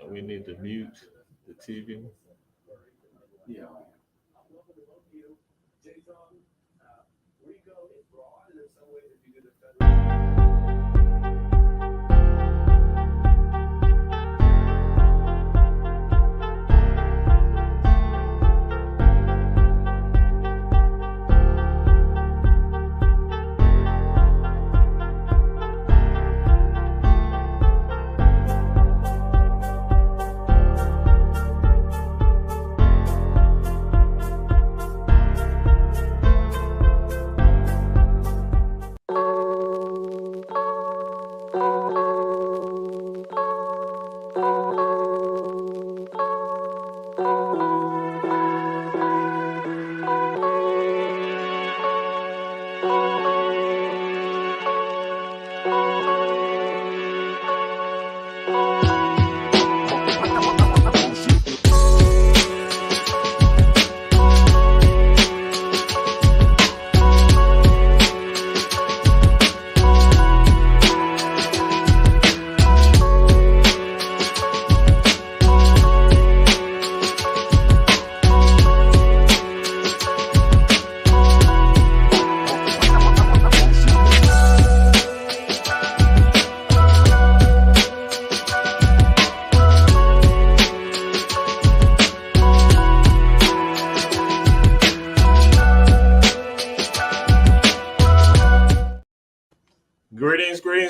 We need to mute the TV. Yeah.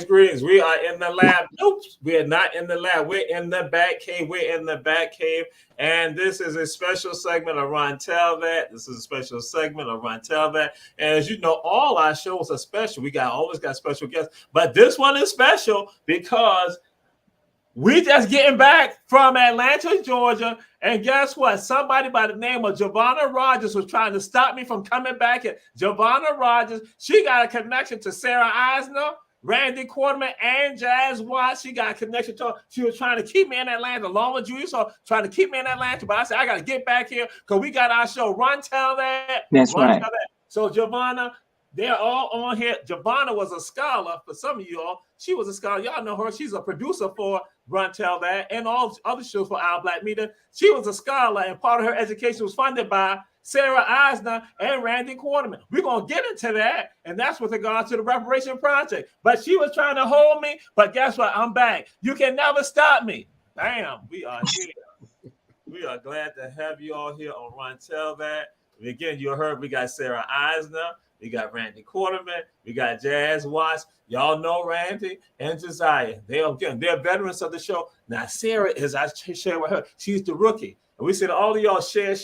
Greetings. We are in the lab. Nope, we are not in the lab. We're in the back cave. And this is a special segment of Ron Tell That. And as you know, all our shows are special. We always got special guests. But this one is special because we just getting back from Atlanta, Georgia. And guess what? Somebody by the name of Giovanna Rogers was trying to stop me from coming back here. Giovanna Rogers, she got a connection to Sarah Eisner, Randy Quarterman, and Jazz Watts. She got a connection to her. She was trying to keep me in Atlanta along with Julius, so trying to keep me in Atlanta. But I said, I got to get back here because we got our show. Ron Tell That. That's right. Tell That. So Giovanna, they're all on here. Giovanna was a scholar for some of you all. She was a scholar. Y'all know her. She's a producer for Run Tell That and all other shows for Our Black Media. She was a scholar, and part of her education was funded by Sarah Eisner and Randy Quarterman. We're going to get into that, and that's with regard to the Reparation Project. But she was trying to hold me, but guess what? I'm back. You can never stop me. Bam, we are here. We are glad to have you all here on Run Tell That. Again, you heard we got Sarah Eisner, we got Randy Quarterman, we got Jazz Watts. Y'all know Randy and Josiah. They're veterans of the show. Now, Sarah, as I share with her, she's the rookie. And we said all of y'all share,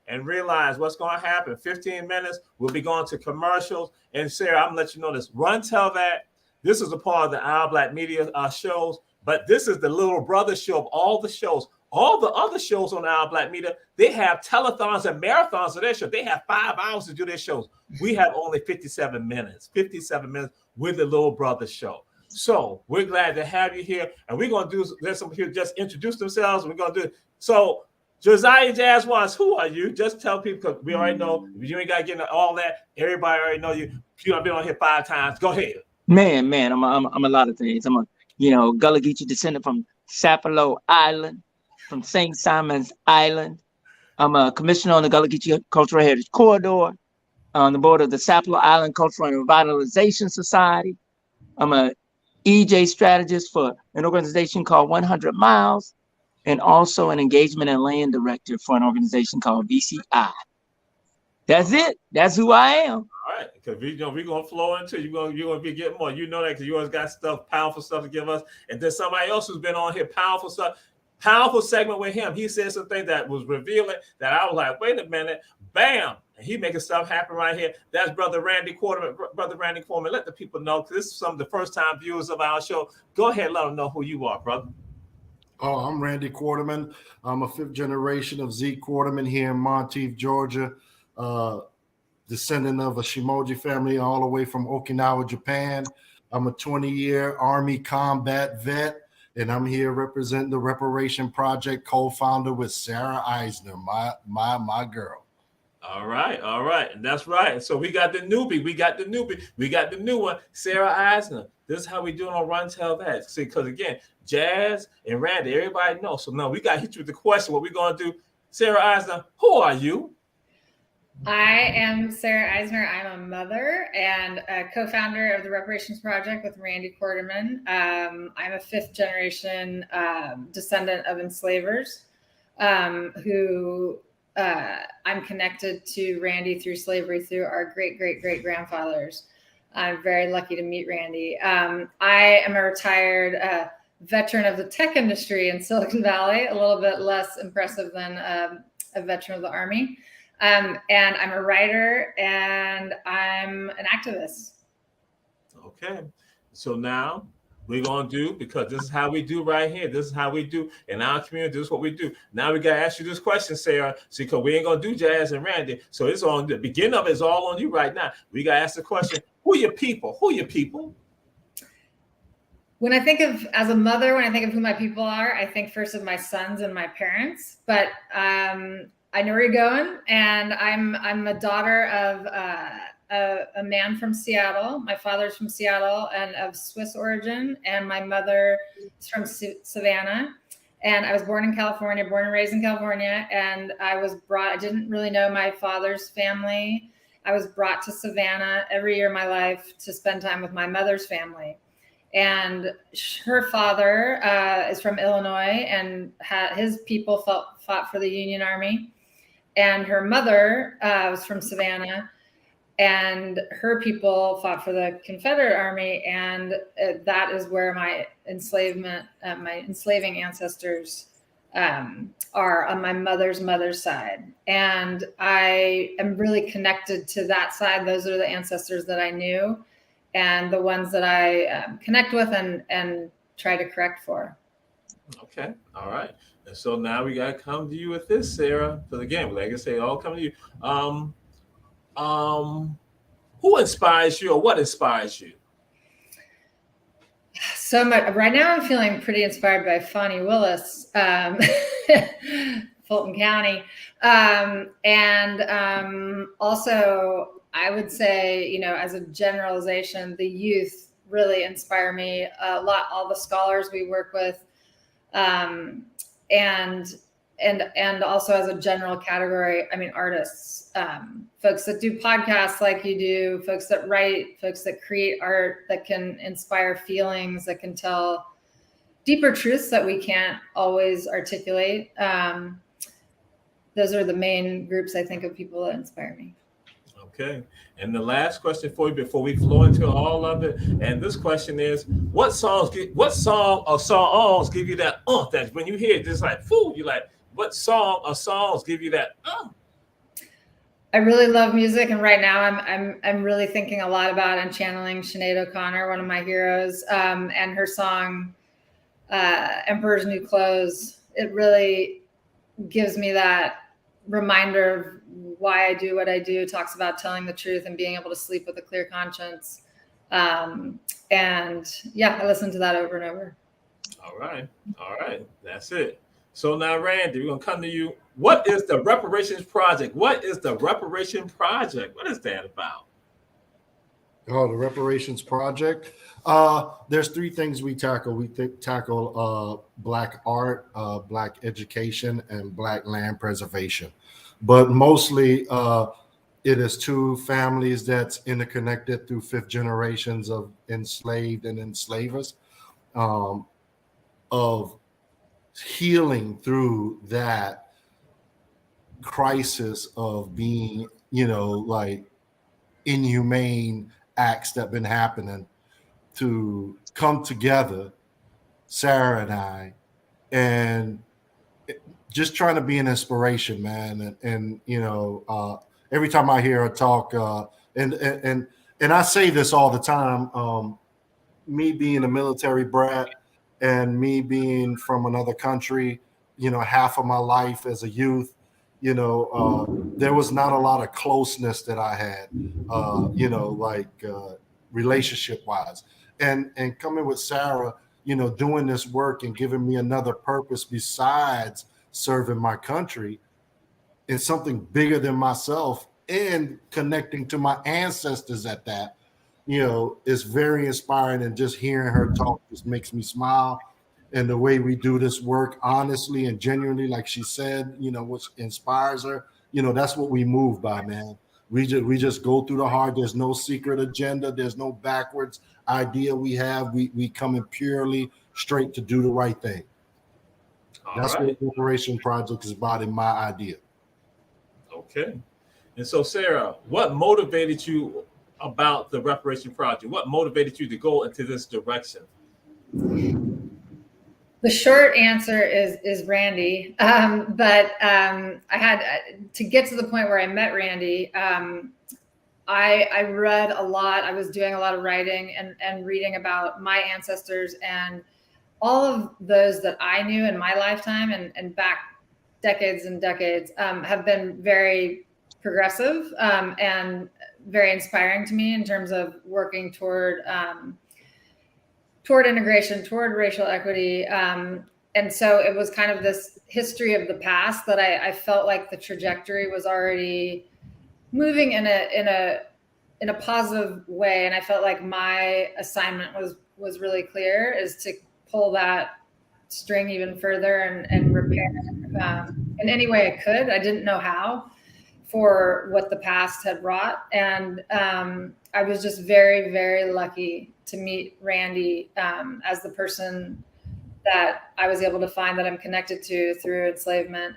and realize what's going to happen. 15 minutes, we'll be going to commercials. And Sarah, I'm going to let you know this. Run Tell That. This is a part of the Our Black Media shows, but this is the little brother show of all the shows. All the other shows on Our Black Media, they have telethons and marathons of their show. They have 5 hours to do their shows. We have only 57 minutes with the little brother show. So we're glad to have you here. And we're going to do, there's some here just introduce themselves. We're going to do, so Josiah Jazz Watts, who are you? Just tell people, because we already know, you ain't got to get into all that. Everybody already know you. You've been on here 5 times. Go ahead. Man, I'm a lot of things. I'm a, Gullah Geechee descendant from Sapelo Island, from St. Simon's Island. I'm a commissioner on the Gullah Geechee Cultural Heritage Corridor, on the board of the Sapelo Island Cultural and Revitalization Society. I'm a EJ strategist for an organization called 100 Miles, and also an engagement and land director for an organization called VCI. That's it. That's who I am. All right, because we're gonna flow into you're gonna be getting more. You know that because you always got stuff, powerful stuff to give us. And then somebody else who's been on here, powerful stuff. Powerful segment with him. He said something that was revealing that I was like, wait a minute, bam. And he making stuff happen right here. That's Brother Randy Quarterman. Brother Randy Quarterman, let the people know, because this is some of the first-time viewers of our show. Go ahead, let them know who you are, brother. Oh, I'm Randy Quarterman. I'm a 5th generation of Zeke Quarterman here in Monteith, Georgia. Descendant of a Shimoji family all the way from Okinawa, Japan. I'm a 20-year Army combat vet. And I'm here representing the Reparation Project, co-founder with Sarah Eisner, my girl. All right. And that's right. So we got the newbie. We got the new one, Sarah Eisner. This is how we do it on Run Tell That. See, because again, Jazz and Randy, everybody knows. So no, we got to hit you with the question. What we going to do? Sarah Eisner, who are you? I am Sarah Eisner. I'm a mother and a co-founder of the Reparations Project with Randy Quarterman. I'm a fifth generation descendant of enslavers who I'm connected to Randy through slavery through our great grandfathers. I'm very lucky to meet Randy. I am a retired veteran of the tech industry in Silicon Valley, a little bit less impressive than a veteran of the Army. And I'm a writer and I'm an activist. Okay. So now we're going to do, because this is how we do right here. This is how we do in our community. This is what we do. Now we got to ask you this question, Sarah. See, because we ain't going to do Jazz and Randy. So it's on the beginning of it is all on you right now. We got to ask the question, who are your people? Who are your people? When I think of, as a mother, when I think of who my people are, I think first of my sons and my parents. But I know where you're going, and I'm a daughter of a man from Seattle. My father's from Seattle and of Swiss origin, and my mother is from Savannah. And I was born in California, born and raised in California. And I was brought, I didn't really know my father's family. I was brought to Savannah every year of my life to spend time with my mother's family. And her father is from Illinois, and his people fought for the Union Army. And her mother was from Savannah, and her people fought for the Confederate Army. And that is where my enslaving ancestors are on my mother's side. And I am really connected to that side. Those are the ancestors that I knew and the ones that I connect with and try to correct for. Okay. All right. And so now we got to come to you with this, Sarah. Because again, like I say, all come to you. Who inspires you, or what inspires you? So much. Right now, I'm feeling pretty inspired by Fonnie Willis, Fulton County, and also I would say, as a generalization, the youth really inspire me a lot. All the scholars we work with. And also as a general category, I mean, artists, folks that do podcasts like you do, folks that write, folks that create art that can inspire feelings, that can tell deeper truths that we can't always articulate. Those are the main groups I think of people that inspire me. Okay. And the last question for you before we flow into all of it. And this question is, what song or songs give you that that when you hear it, just like, fool, you're like, what song or songs give you that I really love music, and right now I'm really thinking a lot about and channeling Sinead O'Connor, one of my heroes, and her song Emperor's New Clothes. It really gives me that reminder of why I do what I do. It talks about telling the truth and being able to sleep with a clear conscience. And yeah, I listen to that over and over. All right. That's it. So now, Randy, we're going to come to you. What is the Reparations Project? What is the Reparation Project? What is that about? Oh, the Reparations Project. There's three things we tackle. We tackle Black art, Black education, and Black land preservation. But mostly it is two families that's interconnected through fifth generations of enslaved and enslavers, of healing through that crisis of being, like inhumane acts that been happening, to come together, Sarah and I, and just trying to be an inspiration, man. And every time I hear her talk, and I say this all the time, me being a military brat and me being from another country, half of my life as a youth, there was not a lot of closeness that I had, relationship wise, and coming with Sarah, doing this work and giving me another purpose besides serving my country and something bigger than myself, and connecting to my ancestors at that. it's very inspiring, and just hearing her talk just makes me smile. And the way we do this work honestly and genuinely, like she said, which inspires her, that's what we move by, man. We just go through the heart. There's no secret agenda. There's no backwards idea we have. We come in purely straight to do the right thing. That's what the Reparation Project is about, in my idea. Okay. And so, Sarah, what motivated you about the Reparation Project? What motivated you to go into this direction? The short answer is Randy. But I had to get to the point where I met Randy. I read a lot. I was doing a lot of writing and reading about my ancestors, and all of those that I knew in my lifetime and back decades and decades have been very progressive and very inspiring to me in terms of working toward integration, toward racial equity. And so it was kind of this history of the past that I felt like the trajectory was already moving in a positive way. And I felt like my assignment was really clear, is to pull that string even further and repair in any way I could. I didn't know how, for what the past had wrought. And I was just very, very lucky to meet Randy as the person that I was able to find that I'm connected to through enslavement.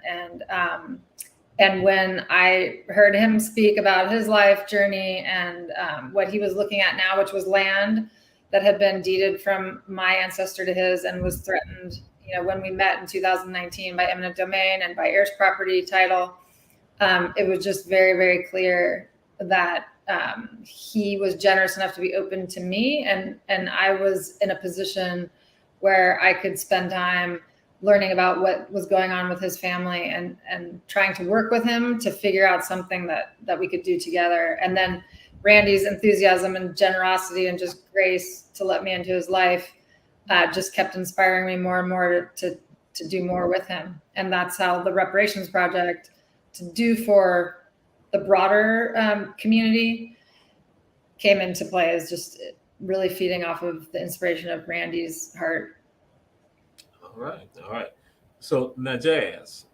And when I heard him speak about his life journey and what he was looking at now, which was land that had been deeded from my ancestor to his and was threatened, when we met in 2019 by eminent domain and by heirs property title, it was just very, very clear that he was generous enough to be open to me, and I was in a position where I could spend time learning about what was going on with his family and trying to work with him to figure out something that we could do together. And then Randy's enthusiasm and generosity and just grace to let me into his life just kept inspiring me more and more to do more with him. And that's how the Reparations Project, to do for the broader community, came into play, as just really feeding off of the inspiration of Randy's heart. All right. So now, Jazz,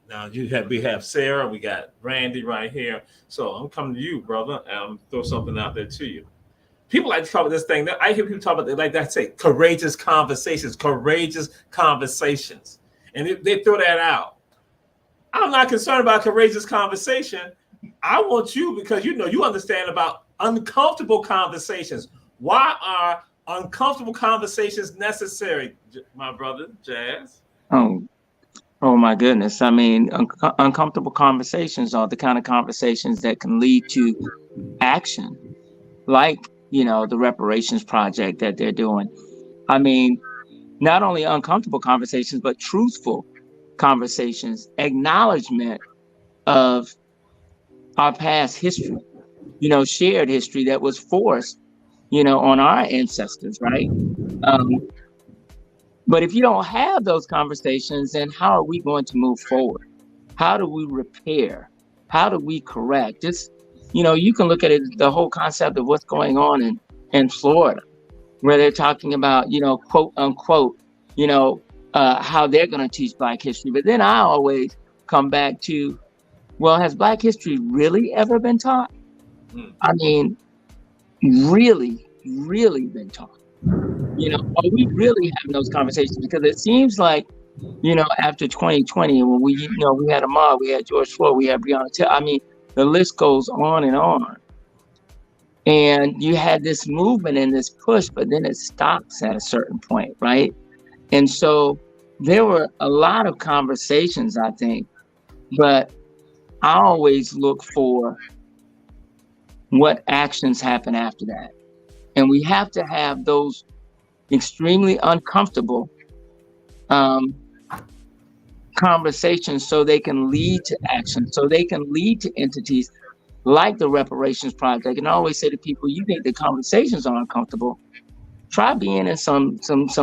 now we have Sarah, we got Randy right here. So I'm coming to you, brother, and throw something out there to you. People like to call it this thing. I hear people talk about it like that, say courageous conversations, and they throw that out. I'm not concerned about courageous conversation. I want you, because you understand about uncomfortable conversations. Why are uncomfortable conversations necessary, my brother, Jazz? Oh my goodness. I mean, uncomfortable conversations are the kind of conversations that can lead to action, like, the Reparations Project that they're doing. I mean, not only uncomfortable conversations, but truthful conversations, acknowledgement of our past history, shared history that was forced, on our ancestors, right? But if you don't have those conversations, then how are we going to move forward? How do we repair? How do we correct? You can look at it, the whole concept of what's going on in Florida, where they're talking about, quote unquote, how they're going to teach Black history. But then I always come back to, well, has Black history really ever been taught? I mean, really, really been taught? Are we really having those conversations? Because it seems like, after 2020, when we had Ahmaud, we had George Floyd, we had Breonna Taylor. I mean, the list goes on and on. And you had this movement and this push, but then it stops at a certain point, right? And so there were a lot of conversations, I think, but I always look for what actions happen after that. And we have to have those extremely uncomfortable conversations so they can lead to action, so they can lead to entities like the Reparations Project. And I always say to people, you think the conversations are uncomfortable, try being in some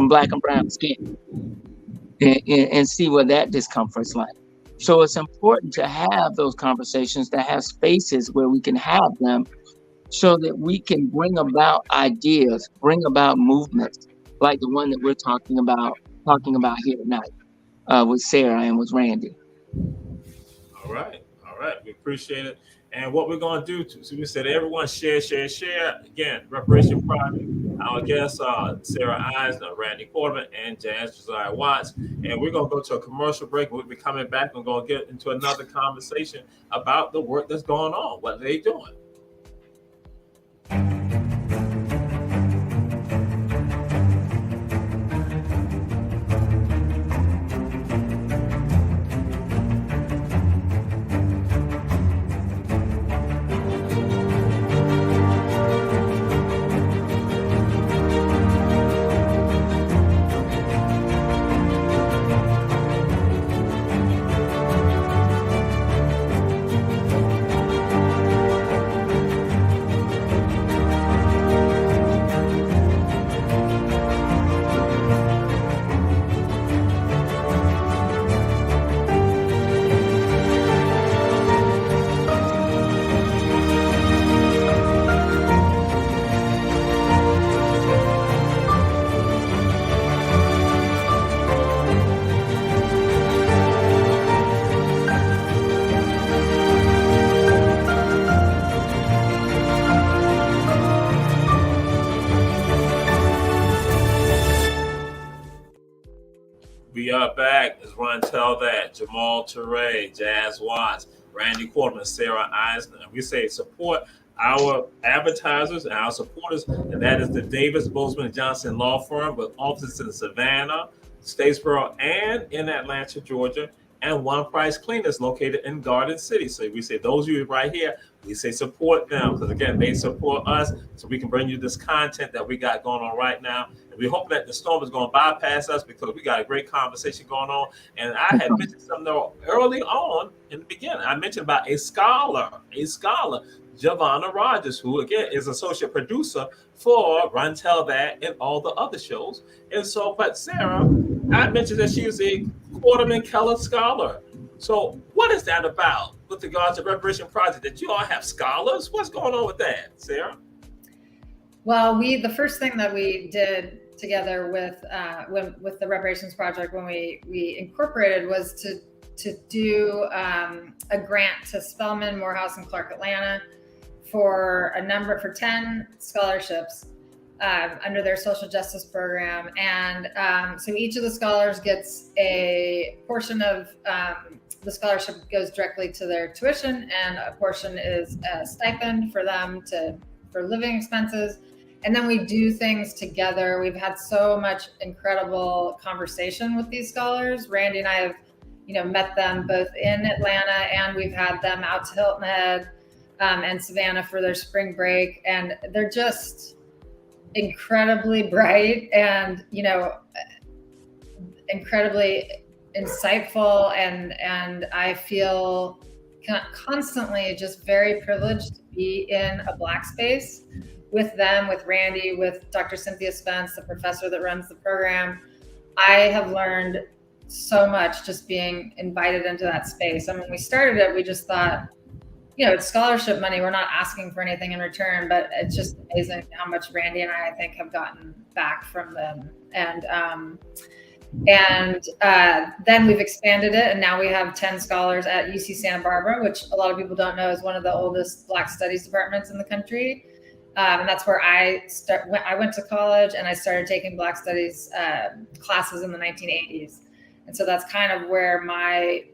Black and brown skin and see what that discomfort's like. So it's important to have those conversations, to have spaces where we can have them so that we can bring about ideas, bring about movements like the one that we're talking about here tonight with Sarah and with Randy. All right. We appreciate it. And what we're going to do, so we said everyone share. Again, Reparation Project. Our guests are Sarah Eisner, Randy Quarterman, and Jazz Josiah Watts. And we're going to go to a commercial break. We'll be coming back and going to get into another conversation about the work that's going on, what they're doing. We are back. As Ron tell that, Jamal Toure, Jazz Watts, Randy Quarterman, Sarah Eisner. We say support our advertisers and our supporters, and that is the Davis, Bozeman, Johnson Law Firm with offices in Savannah, Statesboro, and in Atlanta, Georgia, and One Price Cleaners located in Garden City. So we say those of you right here, we say support them because again, they support us so we can bring you this content that we got going on right now. And we hope that the storm is going to bypass us because we got a great conversation going on. And I had mentioned something early on in the beginning. I mentioned about a scholar, Giovanna Rogers, who again is associate producer for Run Tell That and all the other shows. And so, but Sarah, I mentioned that she was a Quarterman Keller Scholar. So what is that about with regards to Reparation Project, that you all have scholars? What's going on with that, Sarah? Well, the first thing that we did together with the Reparations Project when we incorporated was to do a grant to Spelman, Morehouse, and Clark Atlanta for 10 scholarships under their social justice program. And so each of the scholars gets a portion of the scholarship goes directly to their tuition, and a portion is a stipend for them for living expenses. And then we do things together. We've had so much incredible conversation with these scholars. Randy and I have, met them both in Atlanta, and we've had them out to Hilton Head and Savannah for their spring break. And they're just incredibly bright and, incredibly insightful. And I feel constantly just very privileged to be in a Black space with them, with Randy, with Dr. Cynthia Spence, the professor that runs the program. I have learned so much just being invited into that space. And when we started it, we just thought, it's scholarship money. We're not asking for anything in return, but it's just amazing how much Randy and I think, have gotten back from them. And then we've expanded it, and now we have 10 scholars at UC Santa Barbara, which a lot of people don't know is one of the oldest Black studies departments in the country. And that's where I went to college, and I started taking Black studies classes in the 1980s. And so that's kind of where my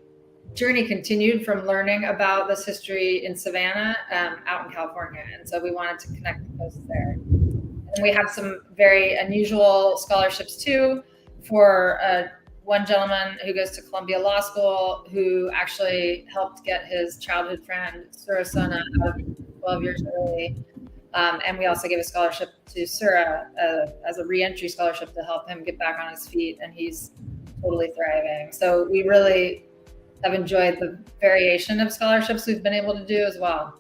journey continued, from learning about this history in Savannah out in California. And so we wanted to connect the coasts there. And we have some very unusual scholarships too, for one gentleman who goes to Columbia Law School, who actually helped get his childhood friend Surasona out of 12 years early. And we also gave a scholarship to Sura as a reentry scholarship to help him get back on his feet, and he's totally thriving. So we really have enjoyed the variation of scholarships we've been able to do as well.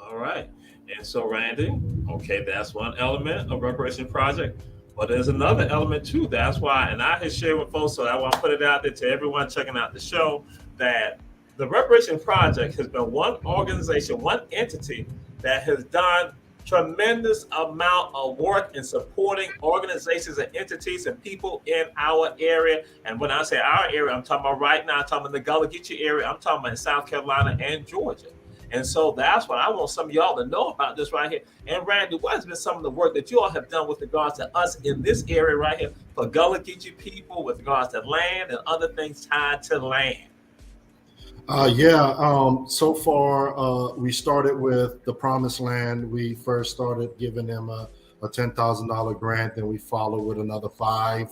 All right. And so, Randy, okay, that's one element of Reparation Project. But there's another element too. That's why, and I had shared with folks, so I want to put it out there to everyone checking out the show, that the Reparation Project has been one organization, one entity that has done tremendous amount of work in supporting organizations and entities and people in our area. And when I say our area, I'm talking about right now, I'm talking about the Gullah Geechee area, I'm talking about in South Carolina and Georgia. And so that's what I want some of y'all to know about this right here. And Randy, what has been some of the work that you all have done with regards to us in this area right here for Gullah Geechee people with regards to land and other things tied to land? So far, we started with the Promised Land. We first started giving them a $10,000 grant, and we followed with another five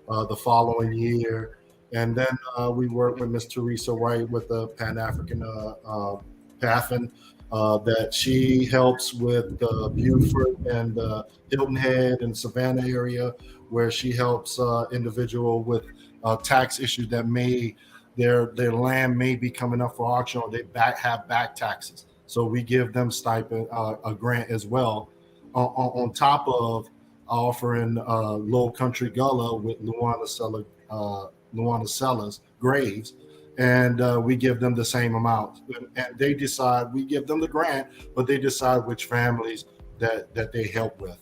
the following year. And then we worked with Miss Teresa White with the Pan-African Pathing, that she helps with Beaufort and Hilton Head and Savannah area, where she helps individual with tax issues that may their land may be coming up for auction, or they have back taxes. So we give them stipend, a grant as well, on top of offering Low Country Gullah with Luana Sellers graves, and we give them the same amount. And they decide, we give them the grant, but they decide which families that they help with.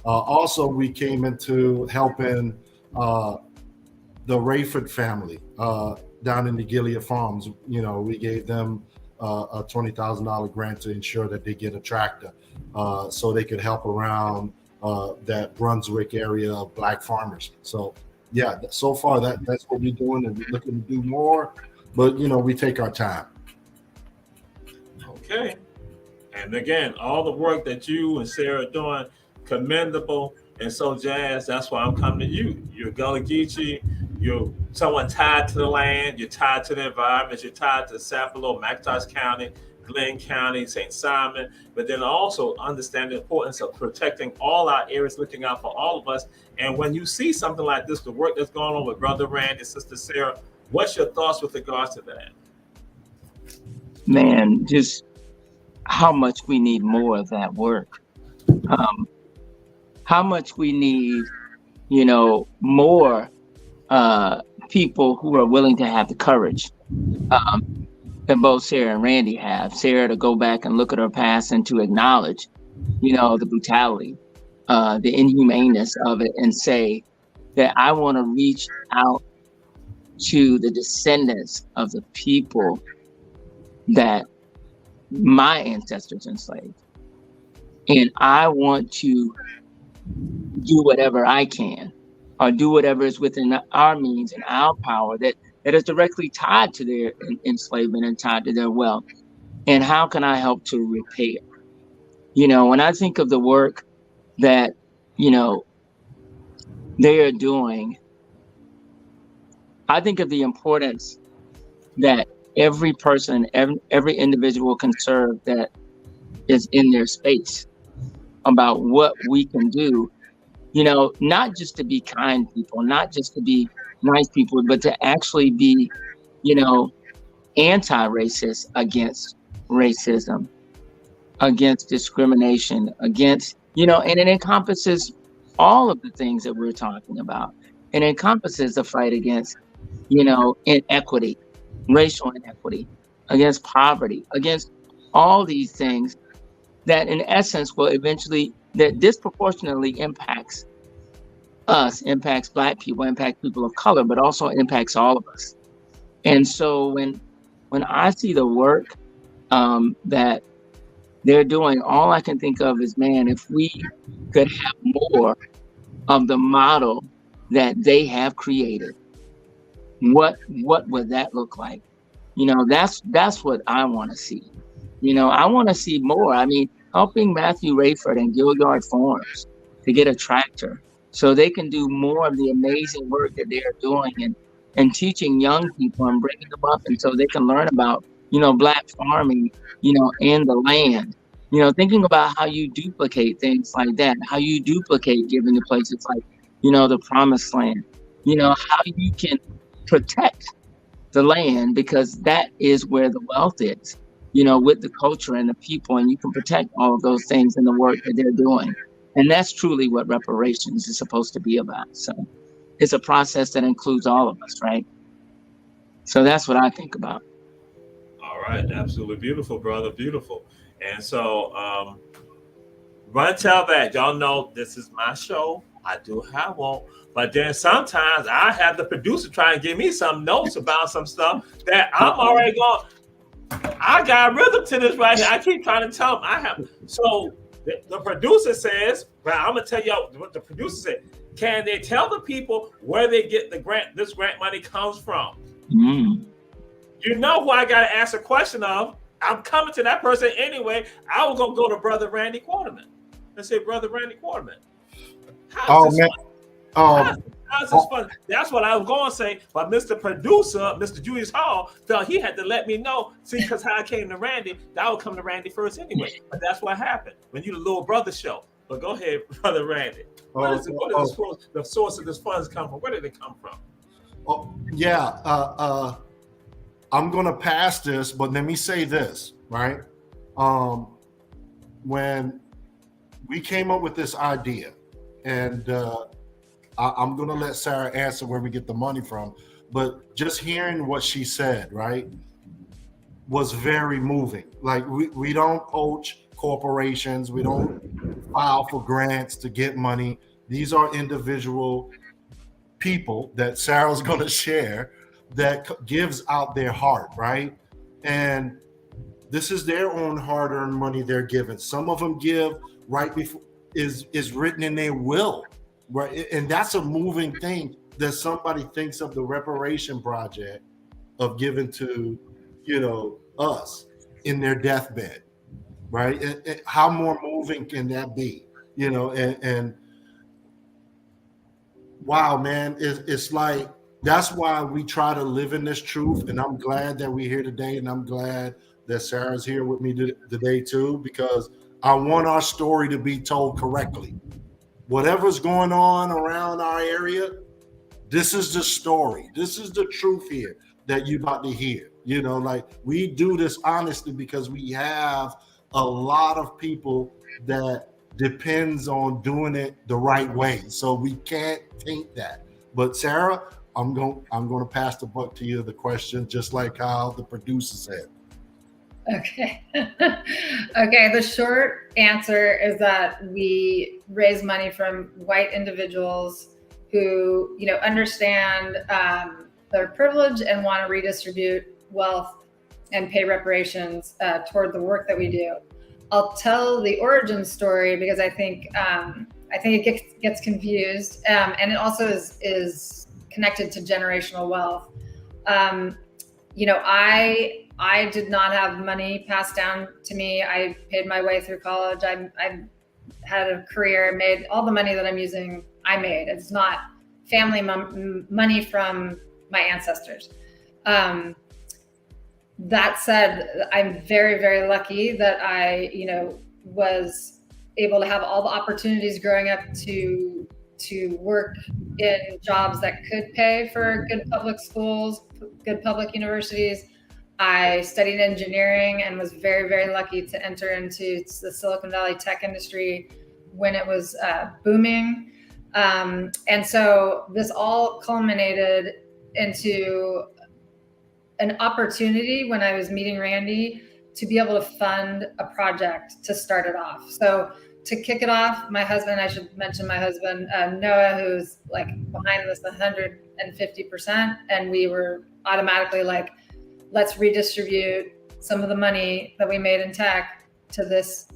Also, we came into helping the Rayford family down in the Gilead Farms. We gave them a $20,000 grant to ensure that they get a tractor, so they could help around that Brunswick area of Black farmers. So yeah, so far that's what we're doing, and we're looking to do more, but we take our time. Okay. And again, all the work that you and Sarah are doing, commendable. And so, Jazz, that's why I'm coming to you. You're Gullah Geechee. You're someone tied to the land. You're tied to the environment. You're tied to Sapelo, McIntosh County, Glenn County, St. Simon. But then also understand the importance of protecting all our areas, looking out for all of us. And when you see something like this, the work that's going on with Brother Randy, Sister Sarah, what's your thoughts with regards to that? Man, just how much we need more of that work. How much we need, more people who are willing to have the courage that both Sarah and Randy have. Sarah to go back and look at her past and to acknowledge, the brutality, the inhumaneness of it, and say that I want to reach out to the descendants of the people that my ancestors enslaved. And I want to do whatever I can, or do whatever is within our means and our power that is directly tied to their enslavement and tied to their wealth. And how can I help to repair? When I think of the work that, they are doing, I think of the importance that every person, every individual can serve that is in their space, about what we can do, not just to be kind people, not just to be nice people, but to actually be, anti-racist, against racism, against discrimination, against, and it encompasses all of the things that we're talking about. It encompasses the fight against, inequity, racial inequity, against poverty, against all these things that in essence will eventually, that disproportionately impacts us, impacts Black people, impacts people of color, but also impacts all of us. And so when I see the work that they're doing, all I can think of is, man, if we could have more of the model that they have created, what would that look like? That's what I want to see. I want to see more. I mean, helping Matthew Rayford and Gilliard Farms to get a tractor so they can do more of the amazing work that they're doing, and teaching young people and bringing them up, and so they can learn about, Black farming, and the land, thinking about how you duplicate things like that, how you duplicate giving to places like, the Promised Land, how you can protect the land, because that is where the wealth is, with the culture and the people, and you can protect all of those things in the work that they're doing. And that's truly what reparations is supposed to be about. So it's a process that includes all of us, right? So that's what I think about. All right, absolutely beautiful, brother, beautiful. And so run tell that y'all know this is my show. I do how I want. But then sometimes I have the producer try and give me some notes about some stuff that I'm already going. I got rhythm to this right here. I keep trying to tell them I have. So the producer says, well, I'm gonna tell y'all what the producer said. Can they tell the people where they get the grant? This grant money comes from. Mm. You know who I gotta ask a question of. I'm coming to that person anyway. I was gonna go to Brother Randy Quarterman and say, Brother Randy Quarterman, how's this fun? How's this fun? That's what I was going to say. But Mr. Producer, Mr. Julius Hall, felt he had to let me know. See, because how I came to Randy, that would come to Randy first anyway. But that's what happened when you the little brother show. But go ahead, Brother Randy. What is the source of this funds come from? Where did it come from? Oh, yeah. I'm going to pass this, but let me say this, right? When we came up with this idea, and I'm going to let Sarah answer where we get the money from, but just hearing what she said, right, was very moving. Like, we don't poach corporations. We don't file for grants to get money. These are individual people that Sarah's going to share that gives out their heart, right? And this is their own hard-earned money they're giving. Some of them give right before is written in their will, right? And that's a moving thing that somebody thinks of the reparation project of giving to, us in their deathbed, right? And how more moving can that be? And wow, man, it's like, that's why we try to live in this truth. And I'm glad that we're here today. And I'm glad that Sarah's here with me today too, because I want our story to be told correctly. Whatever's going on around our area, this is the story. This is the truth here that you're about to hear. Like, we do this honestly because we have a lot of people that depends on doing it the right way. So we can't taint that. But Sarah, I'm going to pass the buck to you, the question, just like how the producer said. Okay. Okay. The short answer is that we raise money from white individuals who, understand their privilege and want to redistribute wealth and pay reparations toward the work that we do. I'll tell the origin story because I think it gets confused, and it also is connected to generational wealth. I did not have money passed down to me. I paid my way through college. I had a career, made all the money that I'm using. I made. It's not family money from my ancestors. That said, I'm very, very lucky that I, was able to have all the opportunities growing up to work in jobs that could pay for good public schools, good public universities. I studied engineering and was very, very lucky to enter into the Silicon Valley tech industry when it was booming. And so this all culminated into an opportunity when I was meeting Randy to be able to fund a project to start it off. So to kick it off, my husband, I should mention my husband, Noah, who's like behind this 150%. And we were automatically like, let's redistribute some of the money that we made in tech to this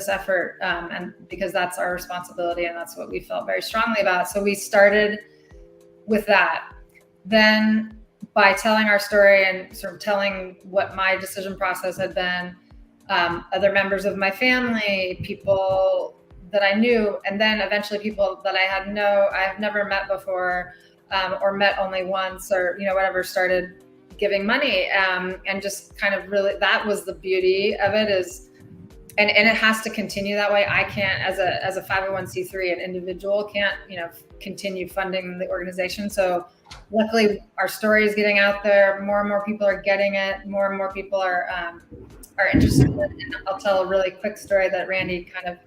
effort. And because that's our responsibility and that's what we felt very strongly about. So we started with that. Then by telling our story and sort of telling what my decision process had been, other members of my family, people that I knew, and then eventually people that I've never met before, or met only once, or whatever, started giving money, and just kind of really, that was the beauty of it is, and it has to continue that way. I can't, as a 501c3, an individual can't, continue funding the organization. So luckily our story is getting out there. More and more people are getting it. More and more people are interested in it. And I'll tell a really quick story that Randy kind of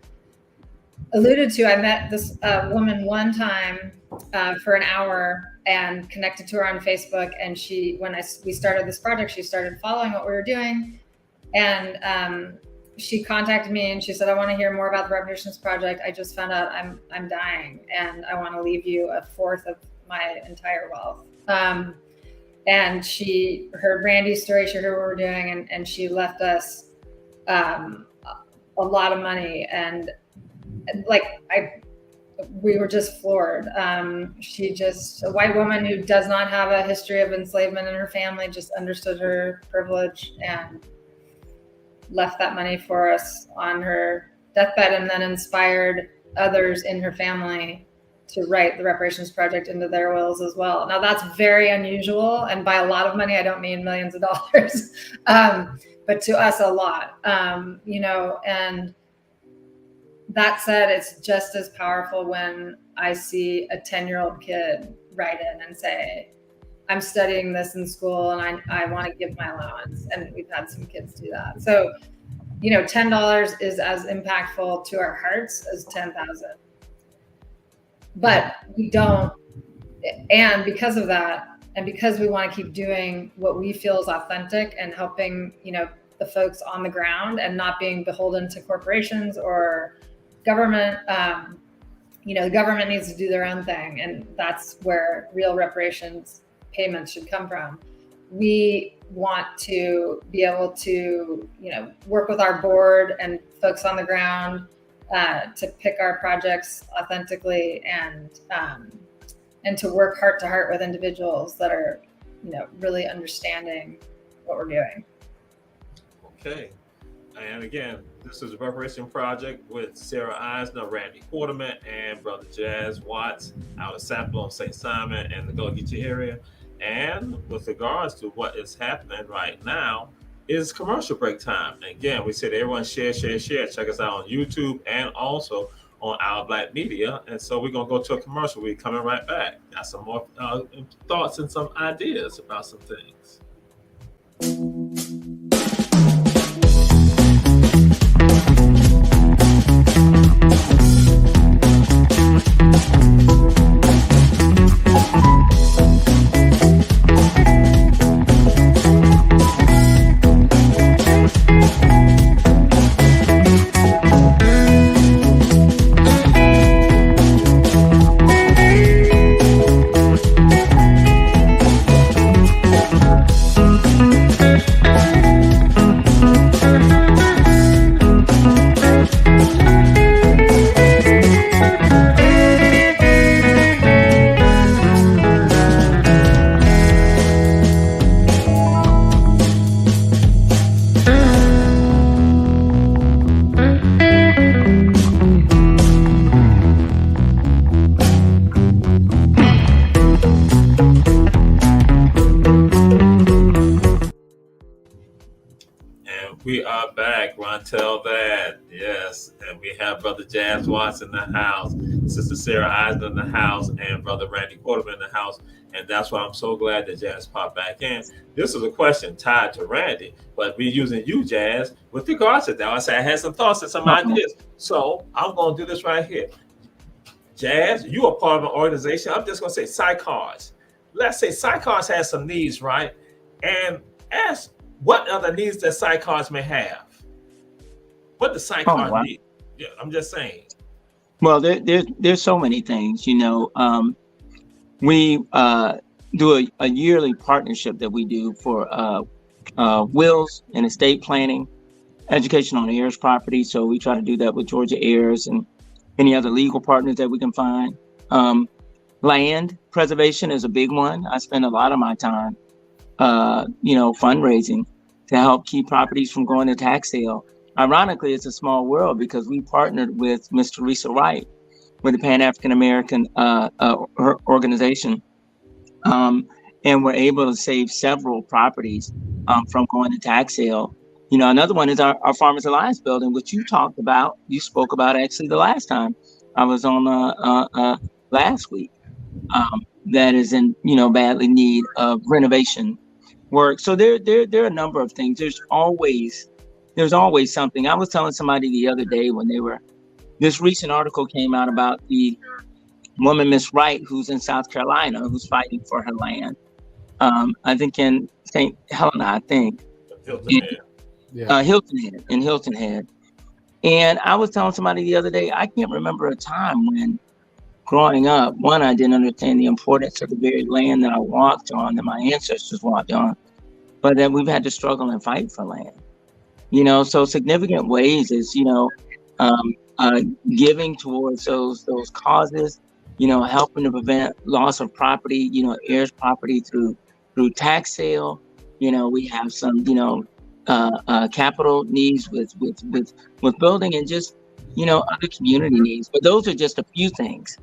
alluded to. I met this woman one time for an hour and connected to her on Facebook. And we started this project, she started following what we were doing. And she contacted me and she said, I want to hear more about the Reparations Project. I just found out I'm dying and I want to leave you a fourth of my entire wealth. And she heard Randy's story, she heard what we're doing, and she left us a lot of money. And like, we were just floored. She just, a white woman who does not have a history of enslavement in her family, just understood her privilege and left that money for us on her deathbed, and then inspired others in her family to write the Reparations Project into their wills as well. Now that's very unusual. And by a lot of money, I don't mean millions of dollars, but to us, a lot, you know, and that said, it's just as powerful when I see a 10-year-old kid write in and say, I'm studying this in school and I want to give my allowance. And we've had some kids do that. So, you know, $10 is as impactful to our hearts as 10,000. But we don't, and because of that, and because we want to keep doing what we feel is authentic and helping, you know, the folks on the ground and not being beholden to corporations or government, you know, the government needs to do their own thing. And that's where real reparations payments should come from. We want to be able to, you know, work with our board and folks on the ground to pick our projects authentically and to work heart to heart with individuals that are, you know, really understanding what we're doing. Okay. And again, this is the Reparation Project with Sarah Eisner, Randy Quarterman, and Brother Jazz Watts out of Sapelo, St. Simon, and the Gullah Geechee area. And with regards to what is happening right now, is commercial break time. And again, we said everyone share. Check us out on YouTube and also on Our Black Media. And so we're going to go to a commercial. We're coming right back. Got some more thoughts and some ideas about some things. We are back, Rontel that. Yes. And we have Brother Jazz Watts in the house, Sister Sarah Eisner in the house, and Brother Randy Quarterman in the house. And that's why I'm so glad that Jazz popped back in. This is a question tied to Randy, but we're using you, Jazz, with regards to that. I said I had some thoughts and some ideas. So I'm going to do this right here. Jazz, you are part of an organization. I'm just going to say SICARS. Let's say SICARS has some needs, right? And ask what other needs that SICARS may have. What does SICARS need? Yeah, I'm just saying. Well, there's so many things, you know. We do a yearly partnership that we do for wills and estate planning, education on heirs property. So we try to do that with Georgia Heirs and any other legal partners that we can find. Land preservation is a big one. I spend a lot of my time, you know, fundraising to help keep properties from going to tax sale. Ironically, it's a small world because we partnered with Miss Teresa Wright with the Pan-African American organization. And we're able to save several properties from going to tax sale. You know, another one is our Farmers Alliance building, which you talked about. You spoke about actually the last time I was on last week. That is in, you know, badly need of renovation work. So there are a number of things. There's always something. I was telling somebody the other day when this recent article came out about the woman, Miss Wright, who's in South Carolina, who's fighting for her land. I think in St. Helena, Yeah. Hilton Head. And I was telling somebody the other day, I can't remember a time when growing up, one, I didn't understand the importance of the very land that I walked on, that my ancestors walked on, but then we've had to struggle and fight for land. So significant ways is, um, giving towards those causes, helping to prevent loss of property, heirs property through tax sale. We have some, capital needs with building, and just, other community needs. But those are just a few things,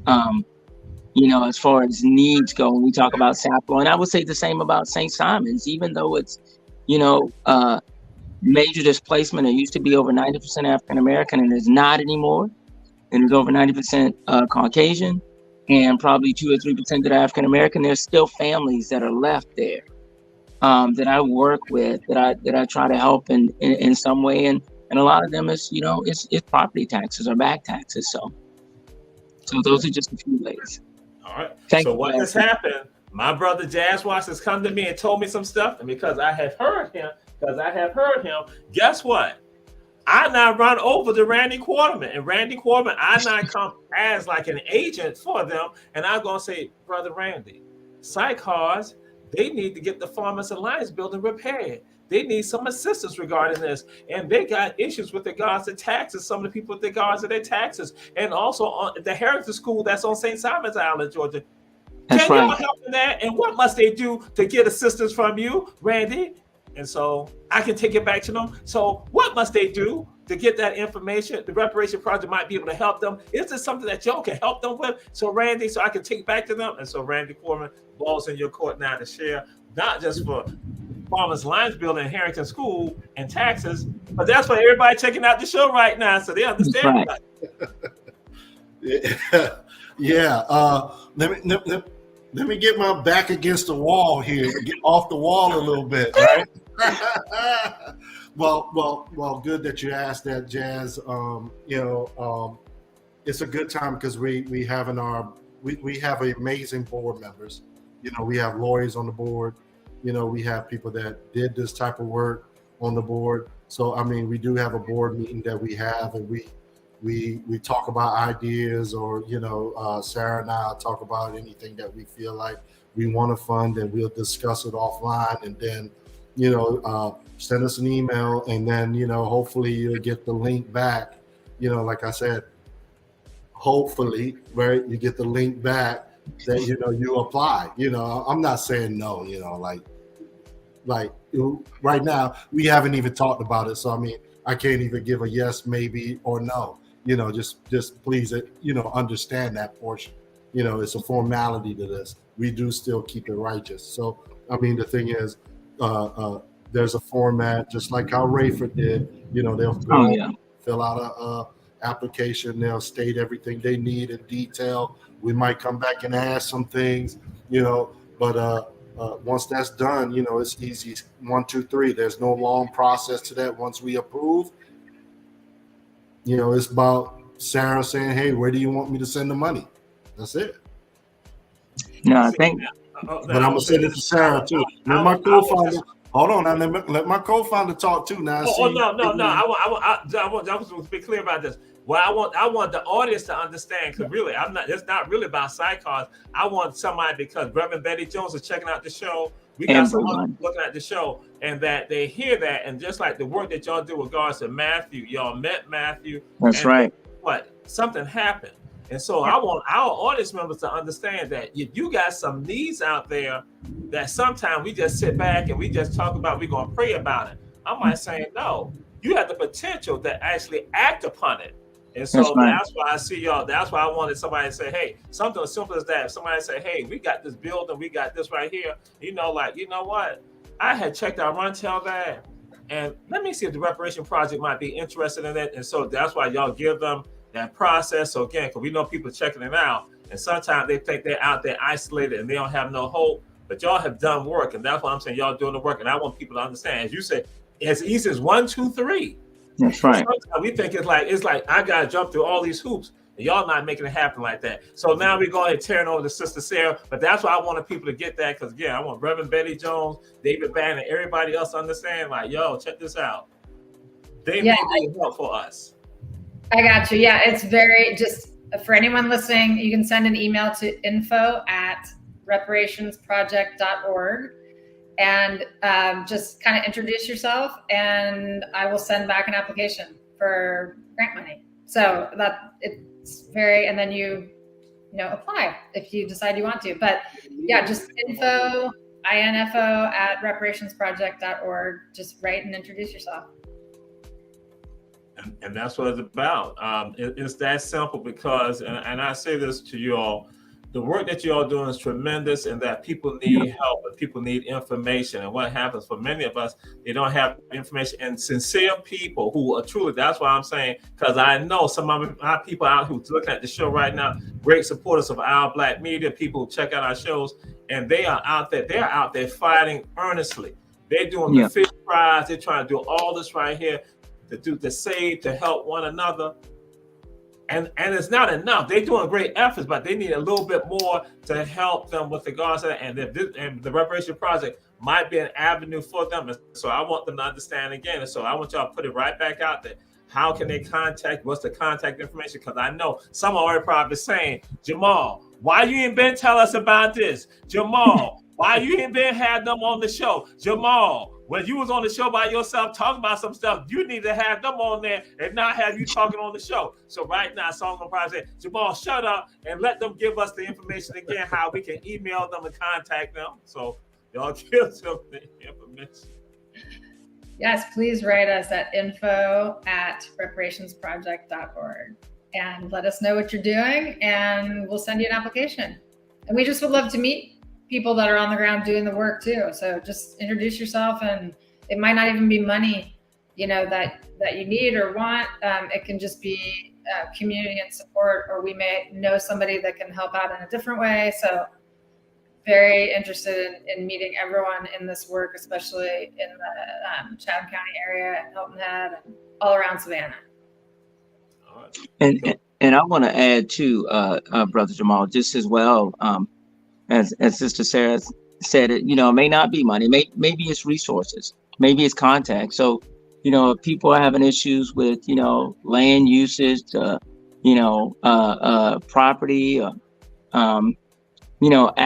as far as needs go, when we talk about Sapelo. And I would say the same about St. Simon's, even though it's, major displacement. It used to be over 90% African American, and it's not anymore. And it's over 90% Caucasian, and probably 2 or 3% that are African American. There's still families that are left there, that I work with, that I try to help in some way, and a lot of them is, it's property taxes or back taxes. So those are just a few ways. All right. So what has happened? My brother Jazz Watts has come to me and told me some stuff, and because I have heard him, guess what? I now run over to Randy Quarterman, and Randy Quarterman, I now come as like an agent for them, and I'm gonna say, Brother Randy, Sycars, they need to get the Farmers Alliance building repaired. They need some assistance regarding this, and they got issues with regards to taxes. Some of the people with regards to their taxes, and also on the Heritage School that's on St. Simon's Island, Georgia. That's Can right. y'all help in that? And what must they do to get assistance from you, Randy? And so I can take it back to them. So what must they do to get that information? The Reparation Project might be able to help them. Is this something that y'all can help them with? So Randy, so I can take it back to them. And so Randy Foreman, balls in your court now to share, not just for Farmers Alliance building, Harrington School, and taxes, but that's for everybody checking out the show right now, so they understand. Right. Yeah. Let me get my back against the wall here, get off the wall a little bit, right? Well, good that you asked that, Jazz. It's a good time because we have amazing board members. We have lawyers on the board. We have people that did this type of work on the board. So I mean, we do have a board meeting that we have, and we talk about ideas, or Sarah and I talk about anything that we feel like we want to fund, and we'll discuss it offline, and then send us an email, and then hopefully you'll get the link back. Like I said, hopefully, right, you get the link back that you apply. I'm not saying no, like right now we haven't even talked about it, so I mean I can't even give a yes, maybe, or no. Just please, understand that portion. It's a formality to this. We do still keep it righteous. So, I mean, the thing is, there's a format, just like how Rayford did. They'll fill out a application. They'll state everything they need in detail. We might come back and add some things, but once that's done, it's easy. 1, 2, 3. There's no long process to that. Once we approve, it's about Sarah saying, "Hey, where do you want me to send the money?" That's it. No, I think. But I'm gonna send it to Sarah too. Let my co-founder. Hold on, now let my co-founder talk too. Now, no. I want to be clear about this. Well, I want the audience to understand, because really, it's not really about Sycars. I want somebody, because Reverend Betty Jones is checking out the show. We got someone looking at the show, and that they hear that, and just like the work that y'all do with regards to Matthew, y'all met Matthew. That's right. But something happened, and so I want our audience members to understand that you got some needs out there that sometimes we just sit back and we just talk about. We're gonna pray about it. I'm not saying no. You have the potential to actually act upon it. And so that's why I see y'all. That's why I wanted somebody to say, hey, something as simple as that. If somebody say, hey, we got this building, we got this right here. You know what? I had checked out Runtel that, and let me see if the Reparation Project might be interested in it. And so that's why y'all give them that process. So again, because we know people checking it out, and sometimes they think they're out there isolated and they don't have no hope. But y'all have done work, and that's why I'm saying y'all doing the work. And I want people to understand, as you said, as easy as 1, 2, 3. That's right. Sometimes we think it's like I gotta jump through all these hoops. And y'all not making it happen like that. So now we go ahead and turn over to Sister Sarah. But that's why I wanted people to get that, because again, I want Reverend Betty Jones, David Bannon, everybody else to understand, like, yo, check this out. They may be help for us. I got you. Yeah, it's very, just for anyone listening, you can send an email to info@reparationsproject.org and just kind of introduce yourself, and I will send back an application for grant money. So that it's very, and then you apply if you decide you want to. But yeah, just info@reparationsproject.org. Just write and introduce yourself. And that's what it's about. It's that simple, because, and I say this to you all, the work that you all doing is tremendous, and that people need help and people need information. And what happens for many of us, they don't have information, and sincere people who are truly, that's why I'm saying, because I know some of my people out who's looking at the show right now, great supporters of our Black media, people who check out our shows, and they are out there fighting earnestly. They're doing the fish fries, they're trying to do all this right here to save, to help one another. And it's not enough. They're doing great efforts, but they need a little bit more to help them with regards to that. And the Reparation Project might be an avenue for them. And so I want them to understand again. And so I want y'all to put it right back out there. How can they contact? What's the contact information? Because I know some are already probably saying, Jamal, why you ain't been tell us about this? Jamal, why you ain't been had them on the show? Jamal, when you was on the show by yourself talking about some stuff, you need to have them on there and not have you talking on the show. So right now, so I'm gonna probably say, Jamal, shut up and let them give us the information again, how we can email them and contact them. So y'all give them the information. Yes, please write us at info@reparationsproject.org and let us know what you're doing, and we'll send you an application. And we just would love to meet people that are on the ground doing the work too. So just introduce yourself, and it might not even be money, that you need or want. It can just be community and support, or we may know somebody that can help out in a different way. So very interested in meeting everyone in this work, especially in the Chatham County area and Hilton Head and all around Savannah. All right. And I want to add too, Brother Jamal, just as well, as Sister Sarah said, it may not be money, maybe it's resources, maybe it's contact. So, if people are having issues with, land usage, property,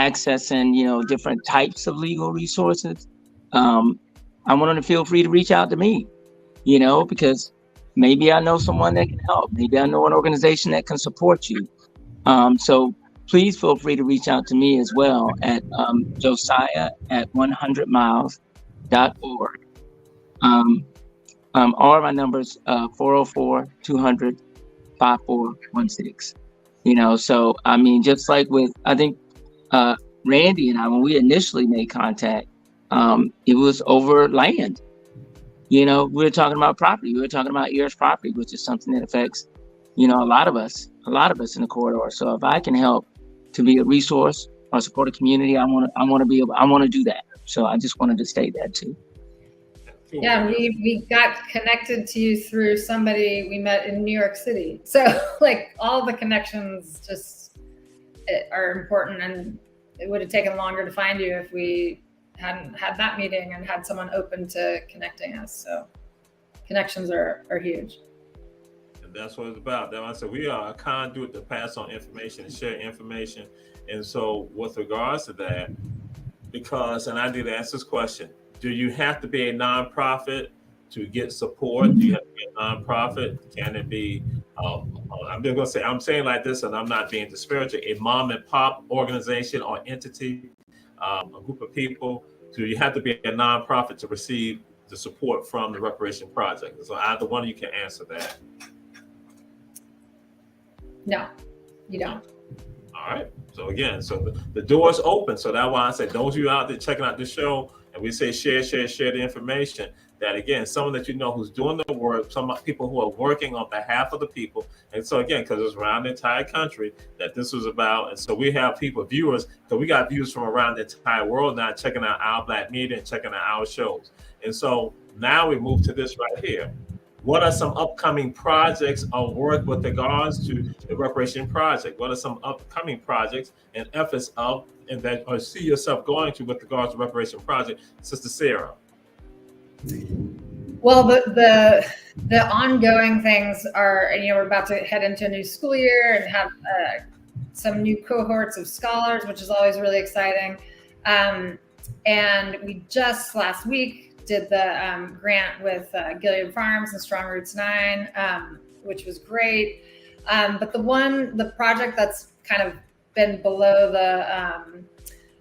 accessing, different types of legal resources, I want them to feel free to reach out to me, because maybe I know someone that can help. Maybe I know an organization that can support you. So please feel free to reach out to me as well at josiah@100miles.org. All of my numbers, 404-200-5416. So, I mean, just like with, I think, Randy and I, when we initially made contact, it was over land. We were talking about property. We were talking about heirs property, which is something that affects, a lot of us in the corridor. So if I can help to be a resource or support a community, I want to do that. So I just wanted to state that too. Yeah, we got connected to you through somebody we met in New York City. So like all the connections just are important, and it would have taken longer to find you if we hadn't had that meeting and had someone open to connecting us. So connections are huge. And that's what it's about. That's why I said we are a conduit to pass on information and share information. And so with regards to that, because, and I need to answer this question, do you have to be a nonprofit to get support? Do you have to be a nonprofit? Can it be, I'm just gonna say, I'm saying like this, and I'm not being disparaging, a mom and pop organization or entity, a group of people? Do you have to be a nonprofit to receive the support from the Reparation Project? So either one of you can answer that. No, you don't. All right. So again, so the door's open. So that's why I said, those of you out there checking out the show, and we say share the information, that again, someone that who's doing the work, some people who are working on behalf of the people. And so again, because it's around the entire country that this was about. And so we have viewers, so we got viewers from around the entire world now checking out our Black media and checking out our shows. And so now we move to this right here. What are some upcoming projects or work with regards to the reparation project? What are some upcoming projects and efforts of and that or see yourself going to with regards to reparation project, Sister Sarah? Well, the ongoing things are, we're about to head into a new school year and have some new cohorts of scholars, which is always really exciting. And we just last week did the grant with Gilead Farms and Strong Roots 9, which was great. But the project that's kind of been below the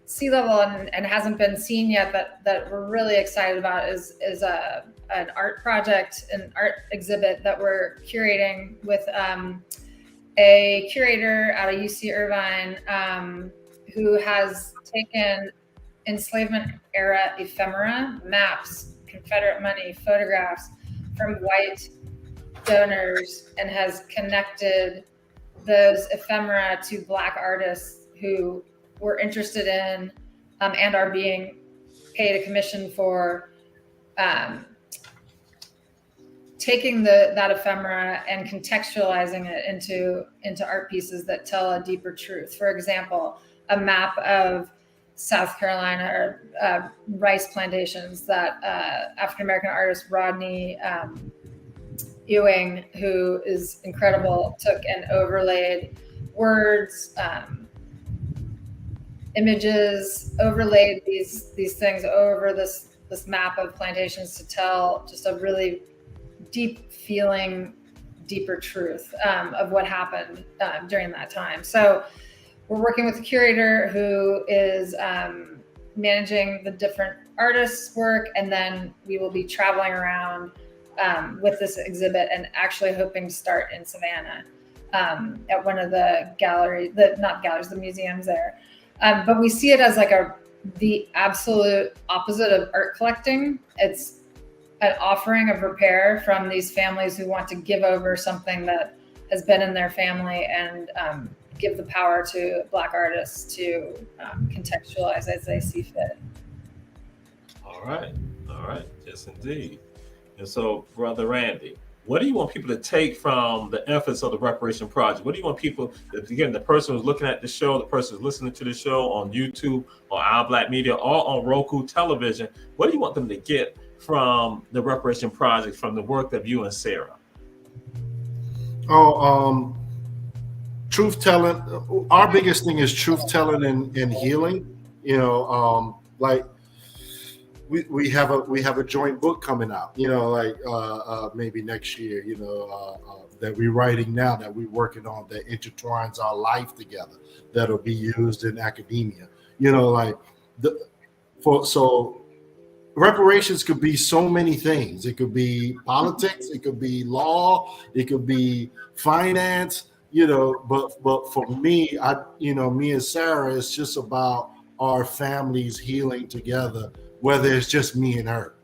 sea level and hasn't been seen yet that we're really excited about is an art project, an art exhibit that we're curating with a curator out of UC Irvine who has taken enslavement era ephemera, maps, Confederate money, photographs from white donors and has connected those ephemera to Black artists who were interested in and are being paid a commission for taking that ephemera and contextualizing it into art pieces that tell a deeper truth. For example, a map of South Carolina or rice plantations that African-American artist Rodney Ewing, who is incredible, took and overlaid words, images, overlaid these things over this map of plantations to tell just a really deep feeling, deeper truth of what happened during that time. So we're working with a curator who is managing the different artists' work, and then we will be traveling around with this exhibit and actually hoping to start in Savannah at one of the the museums there. But we see it as like the absolute opposite of art collecting. It's an offering of repair from these families who want to give over something that has been in their family and give the power to Black artists to contextualize as they see fit. All right. Yes, indeed. And so, Brother Randy, what do you want people to take from the efforts of the Reparation Project? What do you want people, again, the person who's looking at the show, the person who's listening to the show on YouTube or Our Black Media or on Roku television, what do you want them to get from the Reparation Project, from the work of you and Sarah? Truth telling. Our biggest thing is truth telling and healing. Like we have a joint book coming out. Maybe next year. That we're writing now, that we're working on, that intertwines our life together. That'll be used in academia. So reparations could be so many things. It could be politics. It could be law. It could be finance. But for me, me and Sarah, it's just about our families healing together, whether it's just me and her.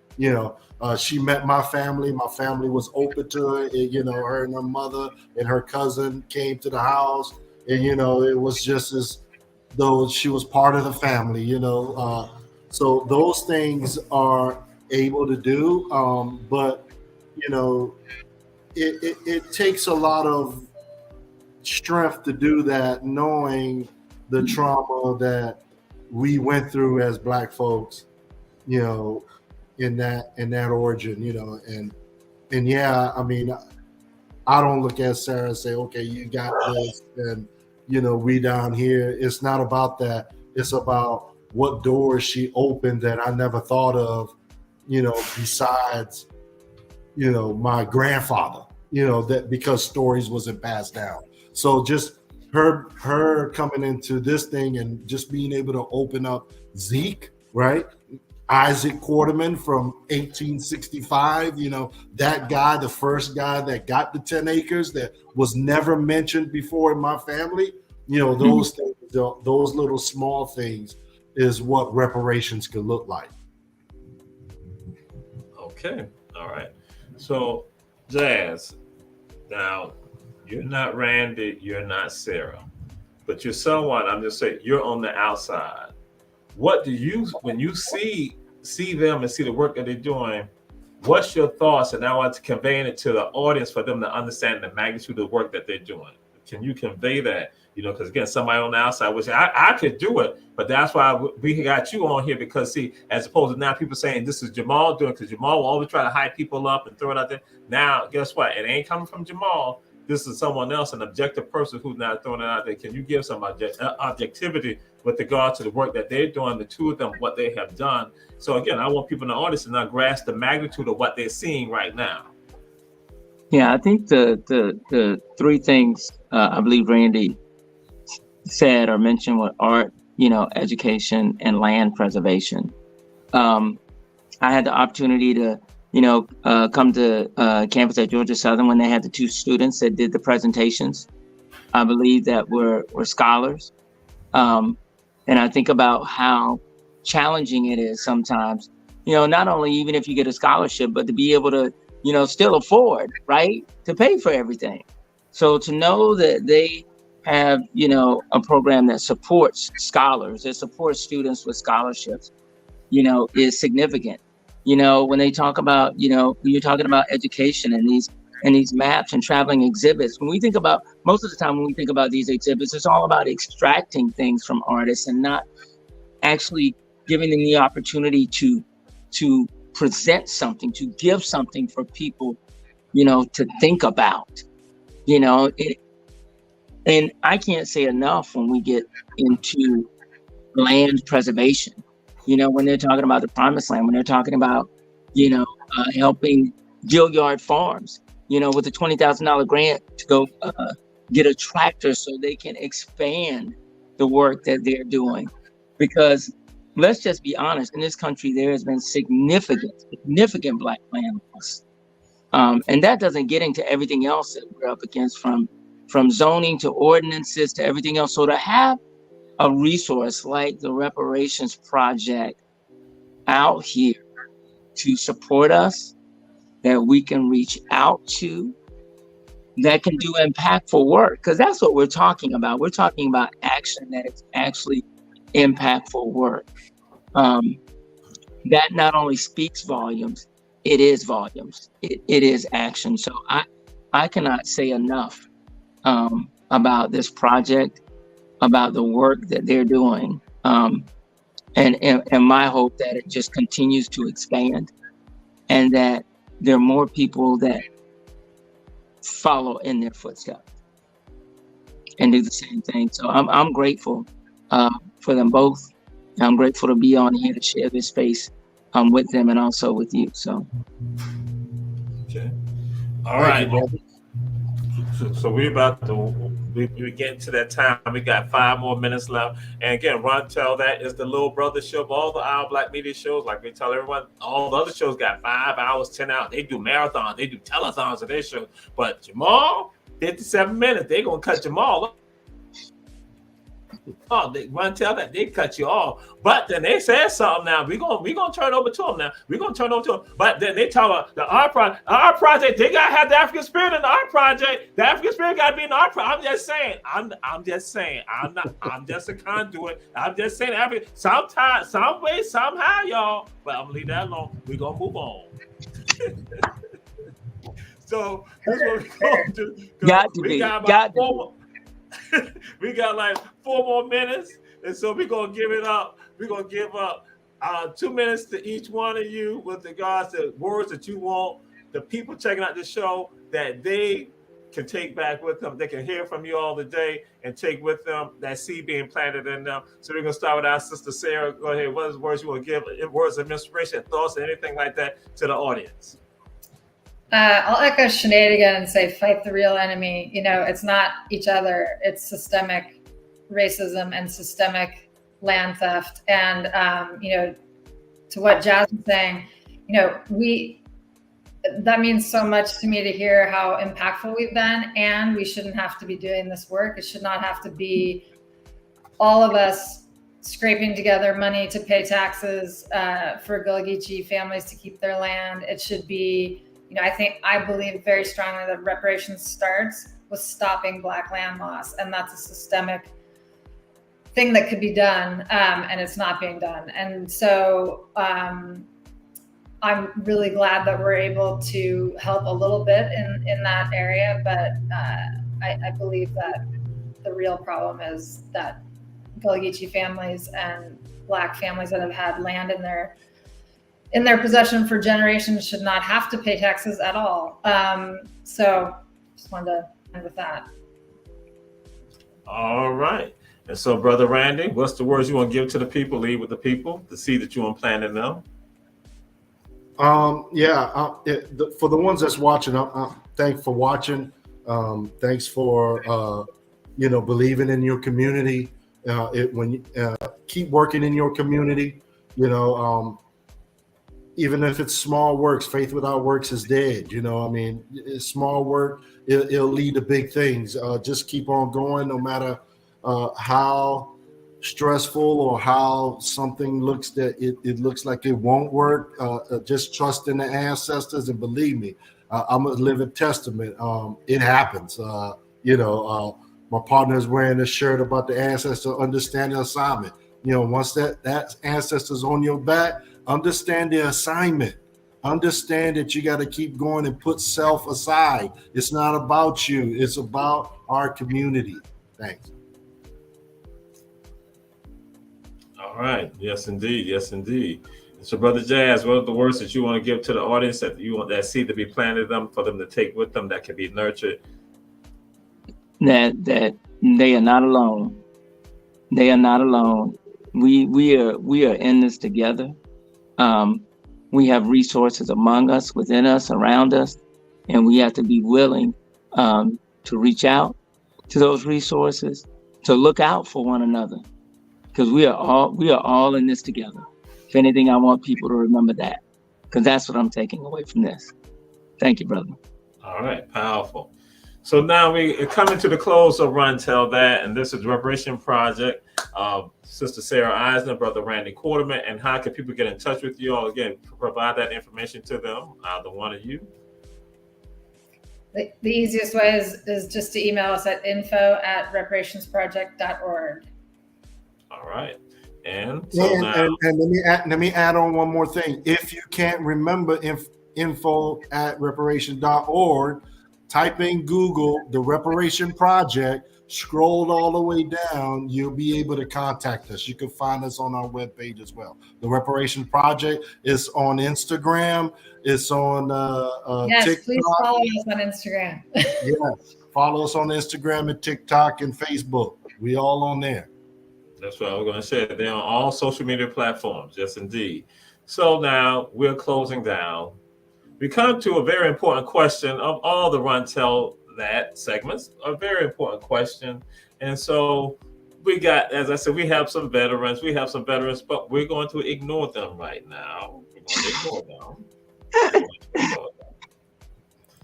She met my family. My family was open to it. Her and her mother and her cousin came to the house, and it was just as though she was part of the family. So those things are able to do, but it takes a lot of strength to do that, knowing the trauma that we went through as Black folks, in that origin, and yeah, I mean, I don't look at Sarah and say, okay, you got this, and we down here. It's not about that. It's about what doors she opened that I never thought of, besides, my grandfather, that because stories wasn't passed down. So just her coming into this thing and just being able to open up Zeke, right? Isaac Quarterman from 1865, that guy, the first guy that got the 10 acres that was never mentioned before in my family, those things, those little small things is what reparations could look like. Okay. All right. So, Jazz, now you're not Randy, you're not Sarah, but you're someone, I'm just saying, you're on the outside. What do you, when you see them and see the work that they're doing, what's your thoughts? And I want to convey it to the audience for them to understand the magnitude of the work that they're doing. Can you convey that? Because again, somebody on the outside wish I could do it, but that's why we got you on here, because see, as opposed to now people saying this is Jamal doing, because Jamal will always try to hype people up and throw it out there. Now, guess what? It ain't coming from Jamal. This is someone else, an objective person who's not throwing it out there. Can you give some objectivity with regard to the work that they're doing, the two of them, what they have done? So again, I want people in the audience to not grasp the magnitude of what they're seeing right now. Yeah, I think the three things I believe Randy said or mentioned were art, education, and land preservation. I had the opportunity to, come to campus at Georgia Southern when they had the two students that did the presentations. I believe that were scholars. And I think about how challenging it is sometimes, not only even if you get a scholarship, but to be able to, still afford, right, to pay for everything. So to know that they have, a program that supports scholars, that supports students with scholarships, is significant. When they talk about, when you're talking about education and these maps and traveling exhibits, when we think about, most of the time when we think about these exhibits, it's all about extracting things from artists and not actually giving them the opportunity to present something, to give something for people, to think about, and I can't say enough when we get into land preservation, when they're talking about the promised land, when they're talking about, helping Gilliard Farms, with a $20,000 grant to go get a tractor so they can expand the work that they're doing. Because let's just be honest, in this country, there has been significant Black land loss. And that doesn't get into everything else that we're up against, from zoning to ordinances to everything else. So to have a resource like the Reparations Project out here to support us, that we can reach out to, that can do impactful work, because that's what we're talking about. We're talking about action that is actually impactful work. That not only speaks volumes, it is volumes. It is action. So I cannot say enough about this project, about the work that they're doing, and my hope that it just continues to expand, and that there are more people that follow in their footsteps and do the same thing. So I'm grateful for them both. I'm grateful to be on here to share this space with them and also with you. So, okay, all right. So we're about to we getting to that time. We got 5 more minutes left. And again, Ron Tell, that is the little brother show of all the Our Black Media shows. Like we tell everyone, all the other shows got 5 hours, 10 hours. They do marathons, they do telethons of their show. But Jamal, 57 minutes. They're gonna cut Jamal up. Oh, they Ron Tell that they cut you off. But then they said something now. We're gonna turn over to them now. We're gonna turn over to them. But then they talk about the art project. They gotta have the African spirit in the art project. The African spirit gotta be in the art project. I'm just saying. I'm just a conduit. I'm just saying African. Sometimes, some way, somehow, y'all. But I'm gonna leave that alone. We're gonna move on. So here's what we're gonna do. We got like 4 more minutes, and so we're gonna give it up. We're gonna give up 2 minutes to each one of you with regards to words that you want the people checking out the show that they can take back with them. They can hear from you all today and take with them that seed being planted in them. So we're gonna start with our sister Sarah. Go ahead. What is words you want to give? Words of inspiration, thoughts, or anything like that to the audience? I'll echo Sinead again and say, fight the real enemy. It's not each other. It's systemic racism and systemic land theft. And, to what Jazz was saying, that means so much to me to hear how impactful we've been, and we shouldn't have to be doing this work. It should not have to be all of us scraping together money to pay taxes for Gullah Geechee families to keep their land. It should be, I believe very strongly that reparations starts with stopping Black land loss. And that's a systemic thing that could be done, and it's not being done. And so I'm really glad that we're able to help a little bit in that area, but I believe that the real problem is that Gullah Geechee families and Black families that have had land in their possession for generations should not have to pay taxes at all. So just wanted to end with that. All right. And so, Brother Randy, what's the words you want to give to the people, lead with the people, the seed that you want to plant in them? For the ones that's watching, thanks for watching. Thanks for believing in your community. Keep working in your community. Even if it's small works, faith without works is dead. It's small work. It'll lead to big things. Just keep on going, no matter how stressful or how something looks that it looks like it won't work. Just trust in the ancestors, and believe me, I'm a living testament. It happens. My partner is wearing a shirt about the ancestor understanding assignment. Once that ancestor's on your back, understand the assignment. Understand that you got to keep going and put self aside. It's not about you. It's about our community. Thanks. All right. Yes, indeed. Yes, indeed. So, Brother Jazz, what are the words that you want to give to the audience that you want that seed to be planted them, for them to take with them, that can be nurtured? That they are not alone. They are not alone. We are in this together. We have resources among us, within us, around us, and we have to be willing to reach out to those resources, to look out for one another, because we are all in this together. If anything, I want people to remember that, because that's what I'm taking away from this. Thank you, brother. All right, powerful. So now we are coming to the close of Run Tell That, and this is the Reparation Project. Sister Sarah Eisner, Brother Randy Quarterman, and how can people get in touch with you all? Again, provide that information to them, either one of you. The easiest way is just to email us at info@reparationsproject.org. All right. And so and let me add on one more thing. If you can't remember info@reparation.org, type in Google the Reparation Project, scroll all the way down, you'll be able to contact us. You can find us on our webpage as well. The Reparation Project is on Instagram. It's on yes, TikTok. Please follow us on Instagram. Yes, follow us on Instagram and TikTok and Facebook. We all on there. That's what I was going to say. They're on all social media platforms. Yes, indeed. So now we're closing down. We come to a very important question of all the Run Tell That segments, a very important question. And so we got, as I said, we have some veterans, but we're going to ignore them right now. We're going to ignore them.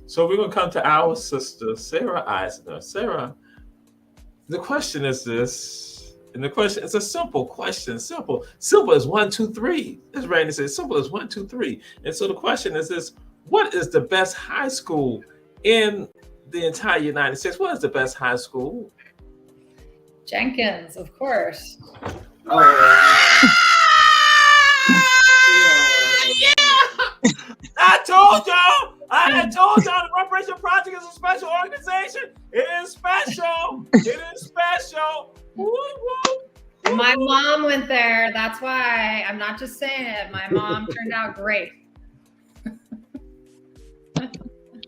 So we're going to come to our sister, Sarah Eisner. Sarah, the question is this, and the question is a simple question. Simple as 1, 2, 3. As Randy said, simple as 1, 2, 3. And so the question is this: what is the best high school in the entire United States? What is the best high school? Jenkins, of course. I told y'all the Reparation Project is a special organization. It is special. Woo, woo. My mom went there. That's why. I'm not just saying it. My mom turned out great.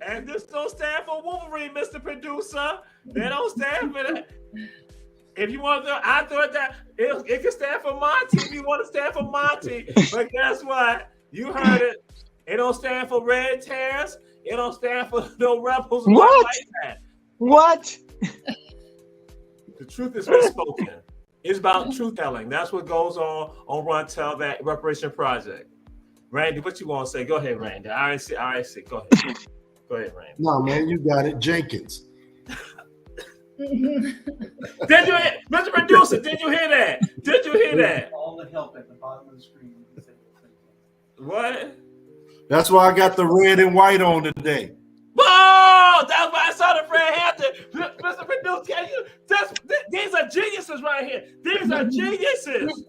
And this don't stand for Wolverine, Mr. Producer. They don't stand for that. If you want to, I thought that it can stand for Monty if you want to stand for Monty. But guess what? You heard it. It don't stand for Red Terrors. It don't stand for no rebels. What? Like that. What? The truth is been spoken. It's about truth telling. That's what goes on Run Tell That Reparation Project. Randy, what you want to say? Go ahead, Randy. I see. Go ahead. Go ahead, Randy. No, man, you got it. Jenkins. Did you hear, Mr. Producer, did you hear that? All the help at the bottom of the screen. What? That's why I got the red and white on today. Oh, that's why I saw the Fred Hampton. Mr. Producer, these are geniuses right here. These are geniuses.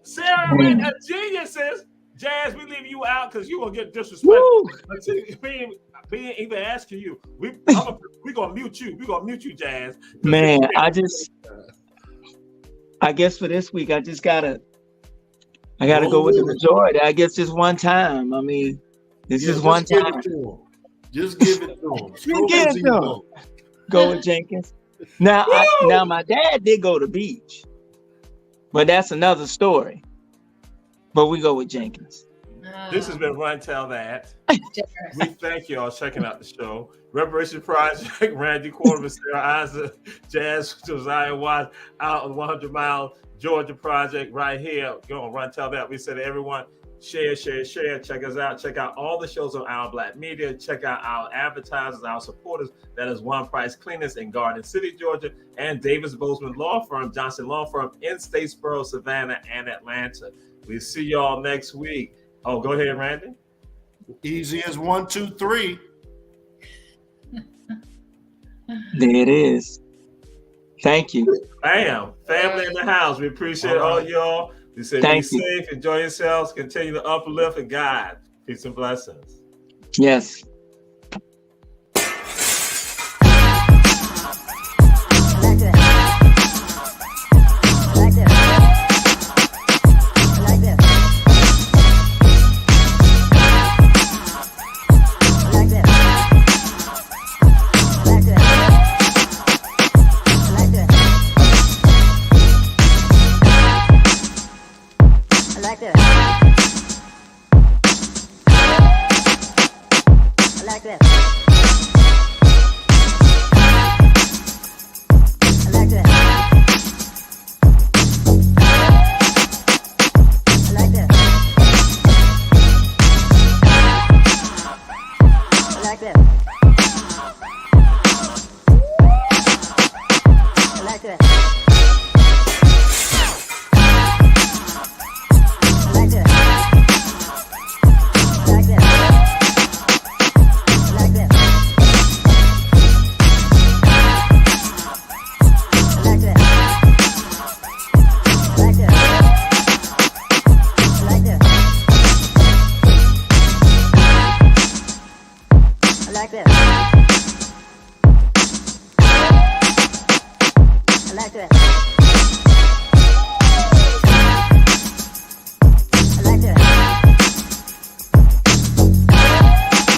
Sarah and Red are geniuses. Jazz, we leave you out because you gonna get disrespected. Woo! We ain't even asking you. We gonna mute you. We gonna mute you, Jazz. Man, I guess for this week, I gotta go with the majority. I guess just one time. I mean, this is one time. Just give it to him. Go with Jenkins. Now my dad did go to beach, but that's another story. But we go with Jenkins. This has been Run Tell That. We thank you all checking out the show. Reparations Project, Randy Quarterman, Sarah Isaac, Jazz, Josiah Watts, out on 100 Mile Georgia Project right here. Go on, Run Tell That. We said to everyone, share. Check us out. Check out all the shows on Our Black Media. Check out our advertisers, our supporters. That is One Price Cleaners in Garden City, Georgia, and Davis Bozeman Law Firm, Johnson Law Firm in Statesboro, Savannah, and Atlanta. We'll see y'all next week. Oh, go ahead, Randy. Easy as 1, 2, 3. There it is. Thank you. Bam. Family in the house. We appreciate all y'all. We say be safe, enjoy yourselves, continue to uplift and guide. Peace and blessings. Yes. like that.